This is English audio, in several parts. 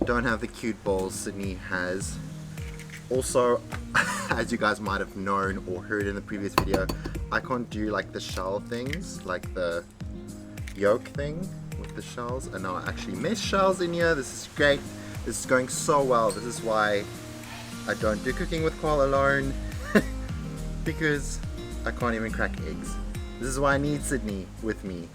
Don't have the cute balls Sydney has. Also, as you guys might have known or heard in the previous video, I can't do like the shell things, like the yolk thing with the shells, and now I actually mesh shells in here. This is great. This is going so well. This is why I don't do cooking with Carl alone because I can't even crack eggs. This is why I need Sydney with me.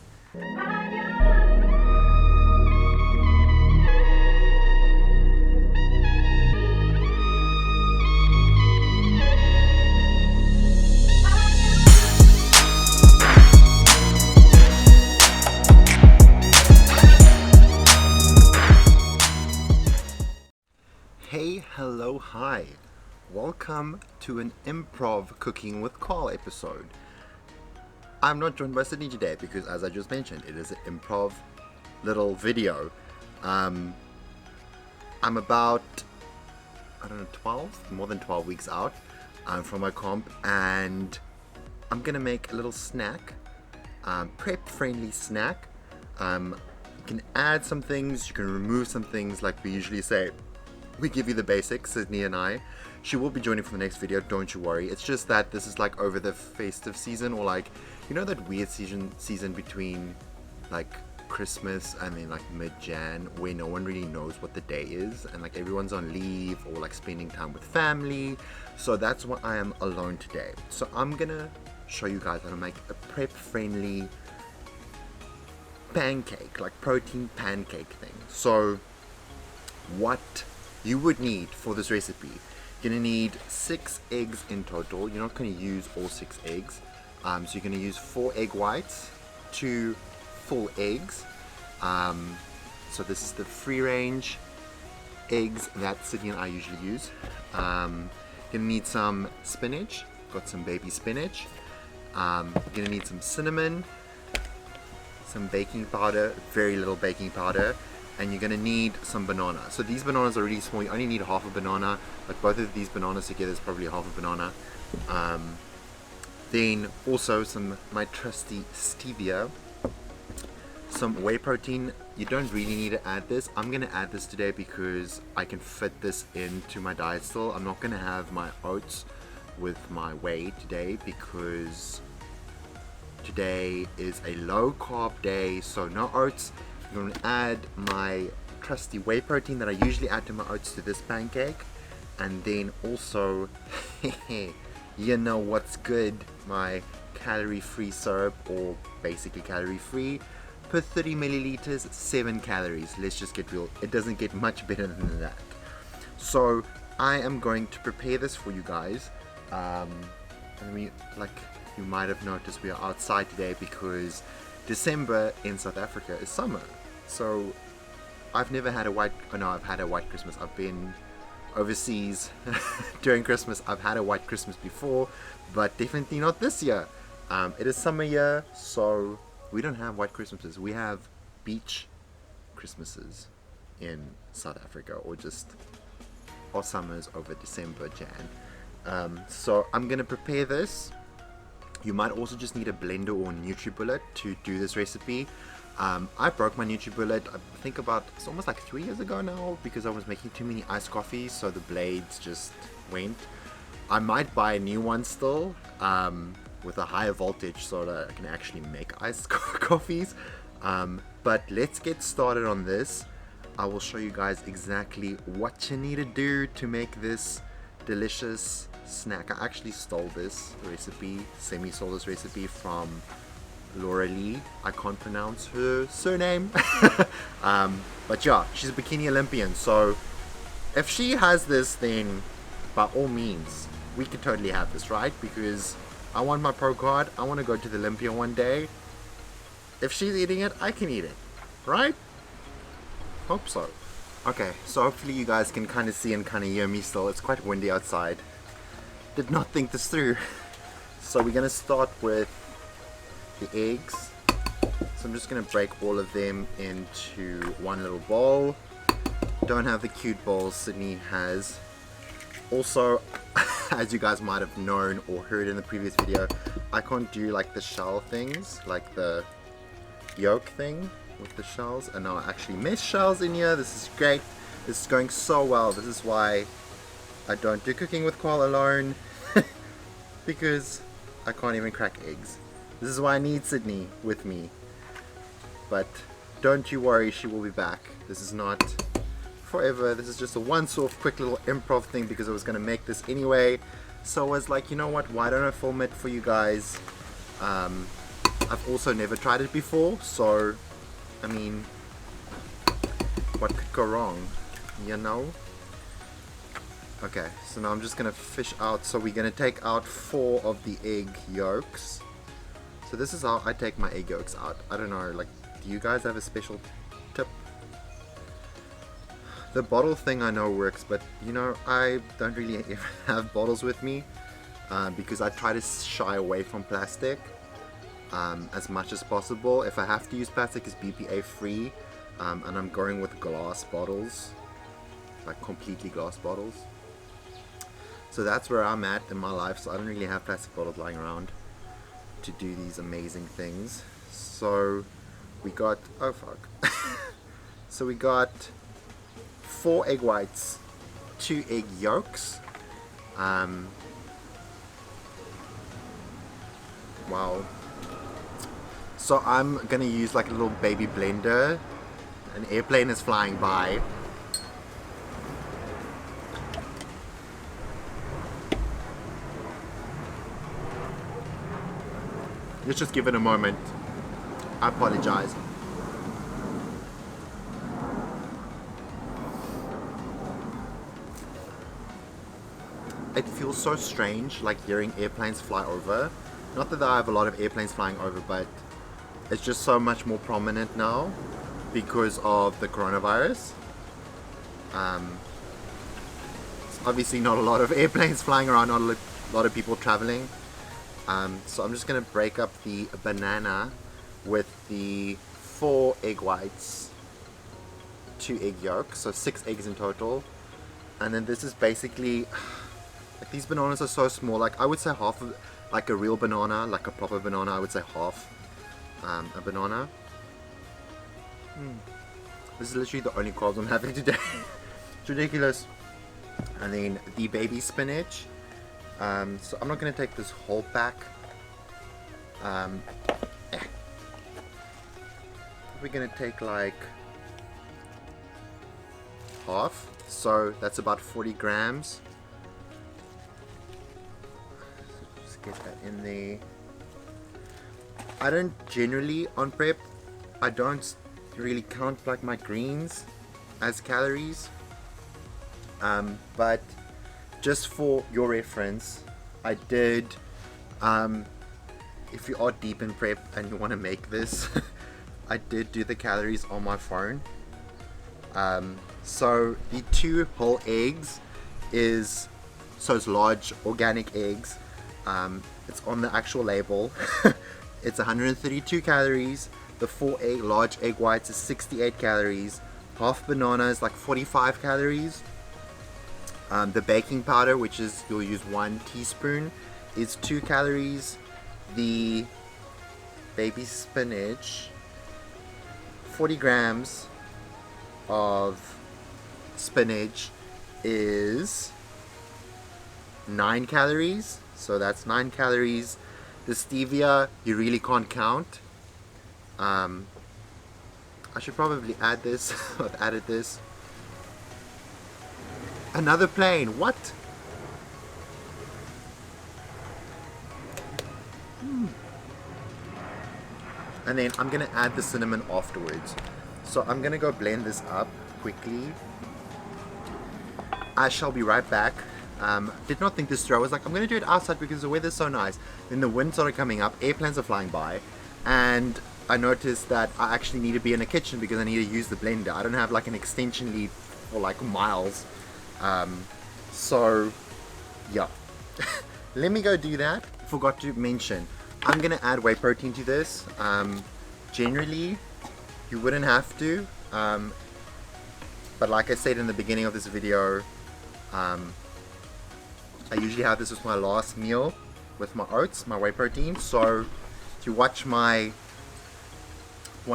Hey, hello, hi. Welcome to an improv cooking with Carl episode. I'm not joined by Sydney today because, as I just mentioned, it is an improv little video. I'm about, more than 12 weeks out from my comp, and I'm gonna make a little snack, prep friendly snack. You can add some things, you can remove some things, like we usually say. We give you the basics, Sydney and I. She will be joining for the next video, don't you worry. It's just that this is like over the festive season, or like, you know that weird season between like Christmas and then like mid-Jan, where no one really knows what the day is, and like everyone's on leave or like spending time with family. So that's why I am alone today. So I'm gonna show you guys how to make a prep friendly pancake, like protein pancake thing. So what you would need for this recipe, you're gonna need 6 eggs in total. You're not gonna use all 6 eggs, so you're gonna use 4 egg whites, 2 full eggs. So this is the free range eggs that Sydney and I usually use. You're gonna need some spinach, got some baby spinach. You're gonna need some cinnamon, some baking powder, very little baking powder, and you're going to need some banana. So these bananas are really small. You only need half a banana. Like both of these bananas together is probably half a banana. Then also my trusty stevia, some whey protein. You don't really need to add this. I'm going to add this today because I can fit this into my diet still. I'm not going to have my oats with my whey today because today is a low carb day, so no oats. I'm going to add my trusty whey protein that I usually add to my oats to this pancake, and then also you know what's good, my calorie-free syrup, or basically calorie-free. Per 30 milliliters, 7 calories. Let's just get real, it doesn't get much better than that. So I am going to prepare this for you guys. Like you might have noticed, we are outside today because December in South Africa is summer. So I've had a white Christmas. I've been overseas during Christmas. I've had a white Christmas before, but definitely not this year. It is summer year, so we don't have white Christmases. We have beach Christmases in South Africa, or just our summers over December, Jan. So I'm gonna prepare this. You might also just need a blender or NutriBullet to do this recipe. I broke my NutriBullet, I think it's almost like 3 years ago now, because I was making too many iced coffees, so the blades just went. I might buy a new one still, with a higher voltage so that I can actually make iced coffees. But let's get started on this. I will show you guys exactly what you need to do to make this delicious snack. I actually stole this recipe, semi-stole this recipe from Laura Lee. I can't pronounce her surname. But yeah, she's a bikini Olympian, so if she has this, then by all means we could totally have this, right? Because I want my pro card, I want to go to the Olympia one day. If she's eating it, I can eat it, right? Hope so. Okay, so hopefully you guys can kind of see and kind of hear me still. It's quite windy outside. Did not think this through. So we're going to start with the eggs. So I'm just going to break all of them into one little bowl. Don't have the cute bowls Sydney has. Also, as you guys might have known or heard in the previous video, I can't do like the shell things, like the yolk thing with the shells, and now I actually mesh shells in here. This is great. This is going so well. This is why I don't do cooking with Qual alone. Because I can't even crack eggs. This is why I need Sydney with me. But don't you worry, she will be back. This is not forever. This is just a once-off quick little improv thing because I was going to make this anyway. So I was like, you know what, why don't I film it for you guys? I've also never tried it before, so I mean, what could go wrong, you know? Okay, so now I'm just gonna fish out. So we're gonna take out 4 of the egg yolks. So this is how I take my egg yolks out. I don't know, like, do you guys have a special tip? The bottle thing I know works, but you know, I don't really ever have bottles with me because I try to shy away from plastic as much as possible. If I have to use plastic, it's BPA free, and I'm going with glass bottles, like completely glass bottles. So that's where I'm at in my life, so I don't really have plastic bottles lying around to do these amazing things. So we got, oh fuck. So we got 4 egg whites, 2 egg yolks. Wow. So I'm gonna use like a little baby blender. An airplane is flying by. Let's just give it a moment. I apologize. It feels so strange, like hearing airplanes fly over. Not that I have a lot of airplanes flying over, but it's just so much more prominent now because of the coronavirus. It's obviously not a lot of airplanes flying around, not a lot of people traveling. So I'm just going to break up the banana with the 4 egg whites, 2 egg yolks, so 6 eggs in total. And then this is basically, like, these bananas are so small, like I would say half of, like a real banana, like a proper banana, I would say half a banana. This is literally the only carbs I'm having today. It's ridiculous. And then the baby spinach. So I'm not going to take this whole pack. We're going to take like half. So that's about 40 grams. Just get that in there. I don't generally, on prep, I don't really count like my greens as calories. But just for your reference, I did, if you are deep in prep and you want to make this, I did do the calories on my phone. So the 2 whole eggs is, so it's large organic eggs. It's on the actual label. It's 132 calories. The 4 large egg whites is 68 calories. Half banana is like 45 calories. The baking powder, which is, you'll use 1 teaspoon, is 2 calories. The baby spinach, 40 grams of spinach is 9 calories. So that's 9 calories. The stevia, you really can't count. I should probably add this. I've added this. Another plane, what? And then I'm gonna add the cinnamon afterwards. So I'm gonna go blend this up quickly. I shall be right back. Did not think this through. I was like, I'm gonna do it outside because the weather's so nice. Then the wind started coming up, airplanes are flying by, and I noticed that I actually need to be in the kitchen because I need to use the blender. I don't have like an extension lead for like miles. So yeah. Let me go do that. Forgot to mention, I'm gonna add whey protein to this. Generally you wouldn't have to, but like I said in the beginning of this video, I usually have this as my last meal with my oats, my whey protein. So if you watch one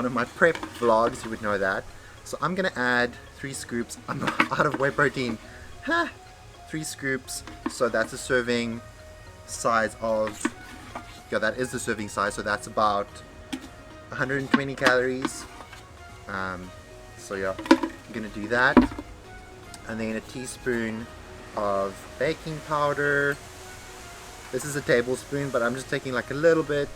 of my prep vlogs, you would know that. So I'm gonna add 3 scoops. I'm out of whey protein. 3 scoops. So that's a serving size of, yeah, that is the serving size. So that's about 120 calories. So yeah, I'm gonna do that. And then a teaspoon of baking powder. This is a tablespoon, but I'm just taking like a little bit.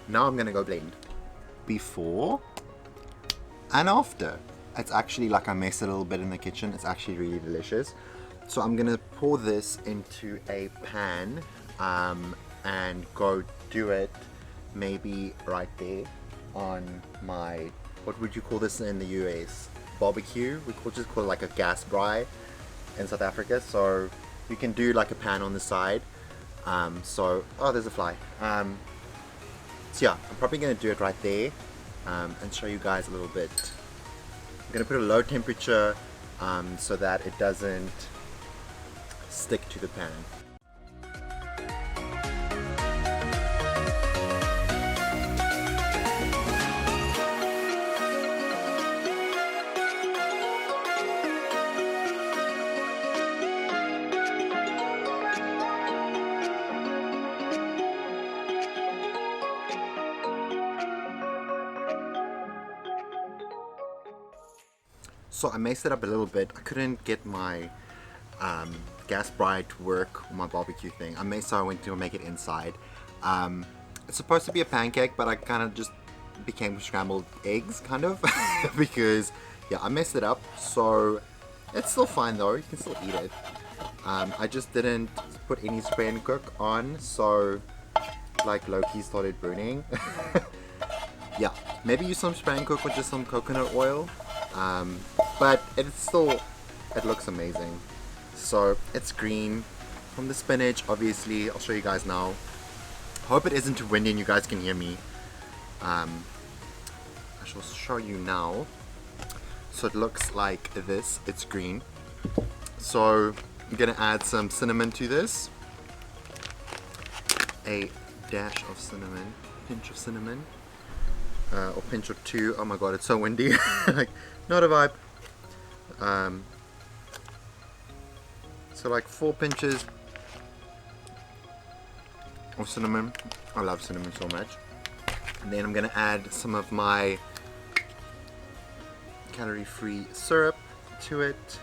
Now I'm gonna go blend. Before and after. It's actually like I messed it a little bit in the kitchen. It's actually really delicious. So I'm gonna pour this into a pan and go do it maybe right there on my, what would you call this in the US? Barbecue. We just call it like a gas braai in South Africa. So you can do like a pan on the side. Oh, there's a fly. So yeah, I'm probably going to do it right there and show you guys a little bit. I'm going to put a low temperature so that it doesn't stick to the pan. So I messed it up a little bit. I couldn't get my gas braai to work on my barbecue thing. So I went to make it inside. It's supposed to be a pancake, but I kind of just became scrambled eggs, kind of, because yeah, I messed it up. So it's still fine though. You can still eat it. I just didn't put any spray and cook on, so like low-key started burning. Yeah, maybe use some spray and cook with just some coconut oil. But it looks amazing. So it's green from the spinach, obviously. I'll show you guys now. Hope it isn't too windy and you guys can hear me. I shall show you now. So it looks like this. It's green. So I'm gonna add some cinnamon to this. A dash of cinnamon, pinch of cinnamon. Or pinch or 2. Oh my god, it's so windy. Like, not a vibe. So like 4 pinches of cinnamon. I love cinnamon so much. And then I'm gonna add some of my calorie-free syrup to it,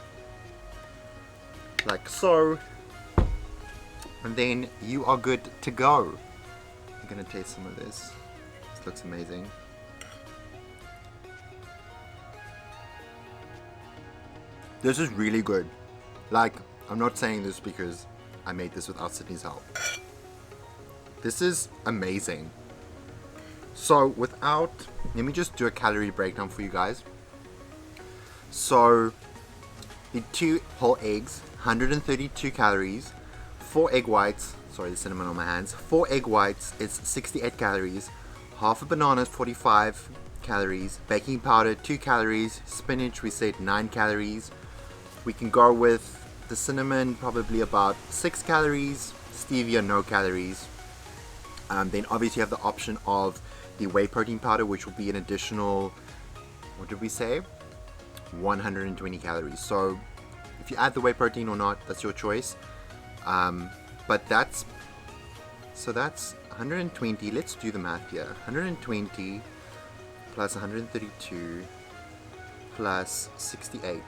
like so. And then you are good to go. I'm gonna taste some of this. This looks amazing. This is really good. Like, I'm not saying this because I made this without Sydney's help. This is amazing. So let me just do a calorie breakdown for you guys. So the 2 whole eggs, 132 calories. 4 egg whites, sorry, the cinnamon on my hands. 4 egg whites is 68 calories. Half a banana is 45 calories. Baking powder, 2 calories. Spinach, we said 9 calories. We can go with the cinnamon, probably about 6 calories. Stevia, no calories. Then obviously you have the option of the whey protein powder, which will be an additional, what did we say? 120 calories. So if you add the whey protein or not, that's your choice. But that's 120. Let's do the math here. 120 plus 132 plus 68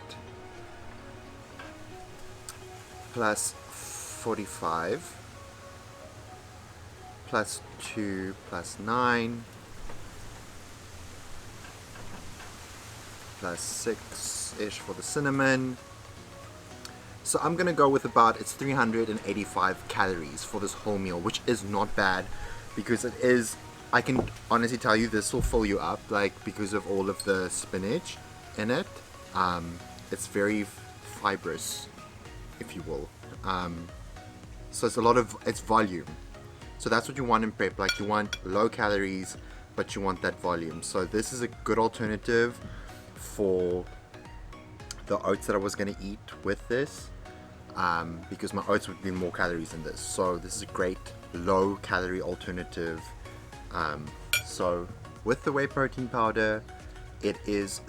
plus 45 plus 2 plus 9 plus 6-ish for the cinnamon. So I'm gonna go with it's 385 calories for this whole meal, which is not bad because it is, I can honestly tell you this will fill you up, like, because of all of the spinach in it. It's very fibrous, if you will. So it's volume. So that's what you want in prep, like you want low calories, but you want that volume. So this is a good alternative for the oats that I was going to eat with this, because my oats would be more calories than this. So this is a great low calorie alternative. So with the whey protein powder, it is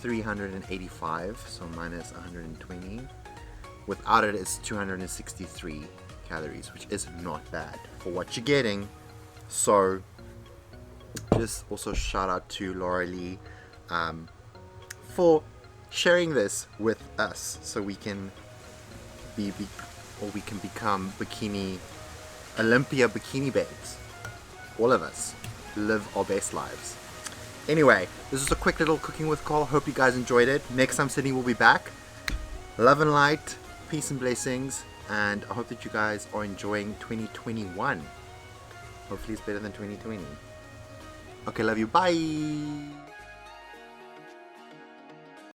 385, so minus 120. Without it, it's 263 calories, which is not bad for what you're getting. So just also shout out to Laura Lee for sharing this with us, so we can we can become Olympia bikini babes. All of us live our best lives. Anyway, this is a quick little cooking with Carl. Hope you guys enjoyed it. Next time Sydney will be back. Love and light, peace and blessings, and I hope that you guys are enjoying 2021. Hopefully it's better than 2020. Okay, love you. Bye.